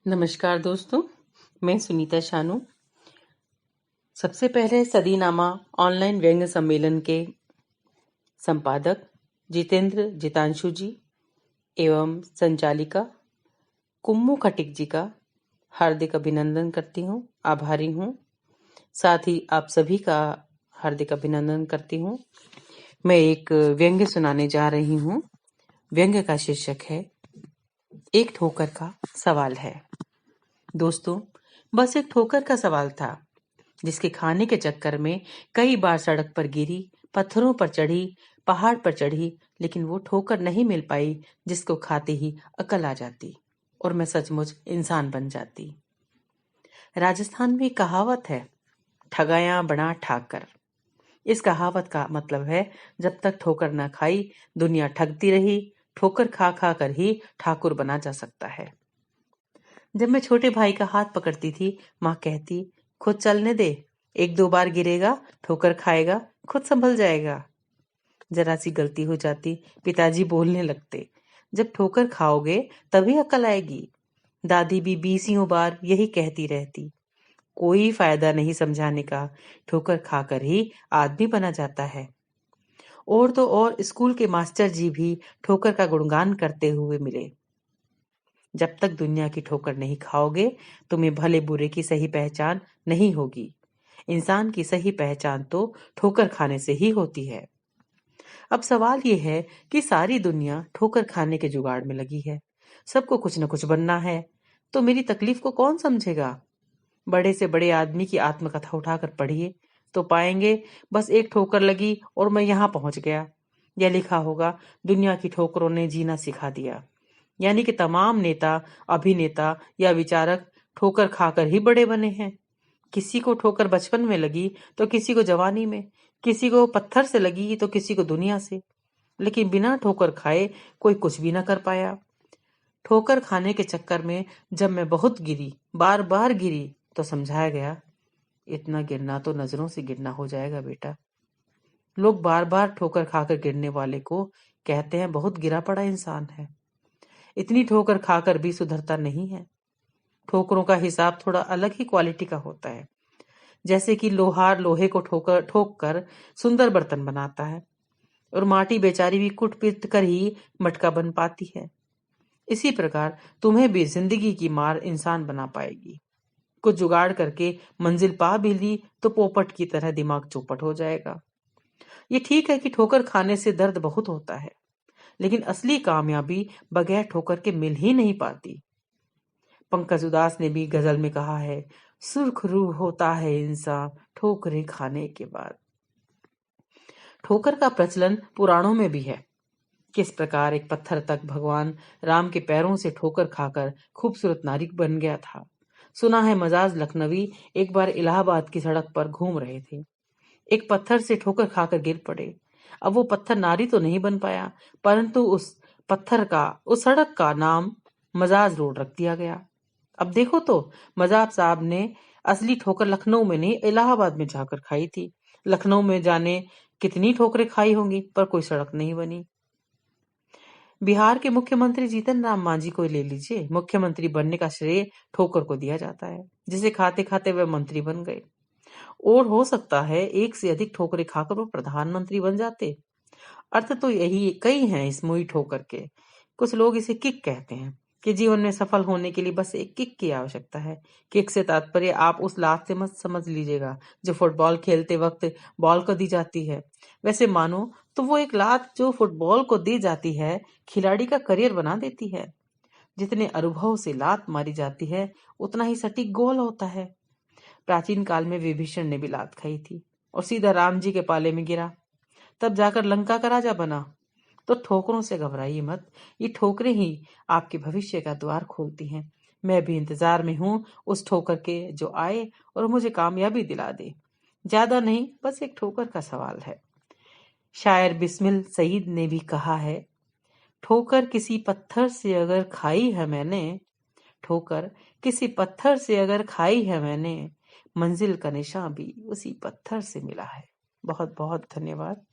नमस्कार दोस्तों, मैं सुनीता शानू। सबसे पहले सदीनामा ऑनलाइन व्यंग्य सम्मेलन के संपादक जितेंद्र जितांशु जी एवं संचालिका कुम्मू खटिक जी का हार्दिक अभिनंदन करती हूँ, आभारी हूँ। साथ ही आप सभी का हार्दिक अभिनंदन करती हूँ। मैं एक व्यंग्य सुनाने जा रही हूँ। व्यंग्य का शीर्षक है एक ठोकर का सवाल है। दोस्तों, बस एक ठोकर का सवाल था, जिसके खाने के चक्कर में कई बार सड़क पर गिरी, पत्थरों पर चढ़ी, पहाड़ पर चढ़ी, लेकिन वो ठोकर नहीं मिल पाई जिसको खाते ही अकल आ जाती और मैं सचमुच इंसान बन जाती। राजस्थान में एक कहावत है, ठगाया बना ठाकर। इस कहावत का मतलब है, जब तक ठोकर न खाई दुनिया ठगती रही, ठोकर खा खा कर ही ठाकुर बना जा सकता है। जब मैं छोटे भाई का हाथ पकड़ती थी, माँ कहती, खुद चलने दे, एक दो बार गिरेगा, ठोकर खाएगा, खुद संभल जाएगा। जरा सी गलती हो जाती, पिताजी बोलने लगते, जब ठोकर खाओगे तभी अकल आएगी। दादी भी बीसियों बार यही कहती रहती। कोई फायदा नहीं समझाने का, ठोकर खाकर ही आदमी बना जाता है। और तो और स्कूल के मास्टर जी भी ठोकर का गुणगान करते हुए मिले। जब तक दुनिया की ठोकर नहीं खाओगे, तुम्हें भले बुरे की सही पहचान नहीं होगी। इंसान की सही पहचान तो ठोकर खाने से ही होती है। अब सवाल ये है कि सारी दुनिया ठोकर खाने के जुगाड़ में लगी है। सबको कुछ न कुछ बनना है, तो मेरी तकलीफ को कौन समझेगा? बड़े से बड़े आदमी की आत्मकथा उठाकर पढ़िए तो पाएंगे, बस एक ठोकर लगी और मैं यहाँ पहुंच गया। यह लिखा होगा, दुनिया की ठोकरों ने जीना सिखा दिया। यानी कि तमाम नेता, अभिनेता या विचारक ठोकर खाकर ही बड़े बने हैं। किसी को ठोकर बचपन में लगी तो किसी को जवानी में, किसी को पत्थर से लगी तो किसी को दुनिया से, लेकिन बिना ठोकर खाए कोई कुछ भी ना कर पाया। ठोकर खाने के चक्कर में जब मैं बहुत गिरी, बार बार गिरी, तो समझाया गया, इतना गिरना तो नजरों से गिरना हो जाएगा बेटा। लोग बार बार ठोकर खाकर गिरने वाले को कहते हैं बहुत गिरा पड़ा इंसान है। इतनी ठोकर खाकर भी सुधरता नहीं है। ठोकरों का हिसाब थोड़ा अलग ही क्वालिटी का होता है। जैसे कि लोहार लोहे को ठोक कर सुंदर बर्तन बनाता है और माटी बेचारी भी कुट पीट कर ही मटका बन पाती है। इसी प्रकार तुम्हें भी जिंदगी की मार इंसान बना पाएगी। कुछ जुगाड़ करके मंजिल पा भी ली तो पोपट की तरह दिमाग चौपट हो जाएगा। ये ठीक है कि ठोकर खाने से दर्द बहुत होता है, लेकिन असली कामयाबी बगैर ठोकर के मिल ही नहीं पाती। पंकज उदास ने भी गजल में कहा है, सुर्खरू होता है इंसान ठोकरें खाने के बाद। ठोकर का प्रचलन पुराणों में भी है। किस प्रकार एक पत्थर तक भगवान राम के पैरों से ठोकर खाकर खूबसूरत नारी बन गया था। सुना है मजाज लखनवी एक बार इलाहाबाद की सड़क पर घूम रहे थे। एक पत्थर से ठोकर खाकर गिर पड़े। अब वो पत्थर नारी तो नहीं बन पाया, परंतु उस सड़क का नाम मजाज रोड रख दिया गया। अब देखो तो, मजाज साहब ने असली ठोकर लखनऊ में नहीं, इलाहाबाद में जाकर खाई थी। लखनऊ में जाने कितनी ठोकरें खाई होंगी, पर कोई सड़क नहीं बनी। बिहार के मुख्यमंत्री जीतन राम मांझी को ले लीजिए। मुख्यमंत्री बनने का श्रेय ठोकर को दिया जाता है, जिसे खाते खाते वह मंत्री बन गए। और हो सकता है एक से अधिक ठोकरें खाकर वो प्रधानमंत्री बन जाते। अर्थ तो यही कई हैं इस मुई ठोकर के। कुछ लोग इसे किक कहते हैं कि जीवन में सफल होने के लिए बस एक किक की आवश्यकता है। किक से तात्पर्य आप उस लात से मत समझ लीजिएगा जो फुटबॉल खेलते वक्त बॉल को दी जाती है। वैसे मानो तो वो एक लात जो फुटबॉल को दी जाती है, खिलाड़ी का करियर बना देती है। जितने अनुभव से लात मारी जाती है, उतना ही सटीक गोल होता है। प्राचीन काल में विभीषण ने भी लात खाई थी और सीधा राम जी के पाले में गिरा, तब जाकर लंका का राजा बना। तो ठोकरों से घबराइए मत, ये ठोकरें ही आपके भविष्य का द्वार खोलती हैं। मैं भी इंतजार में हूँ उस ठोकर के जो आए और मुझे कामयाबी दिला दे। ज्यादा नहीं, बस एक ठोकर का सवाल है। शायर बिस्मिल सईद ने भी कहा है, ठोकर किसी पत्थर से अगर खाई है मैंने, ठोकर किसी पत्थर से अगर खाई है मैंने, मंजिल का निशान भी उसी पत्थर से मिला है। बहुत बहुत धन्यवाद।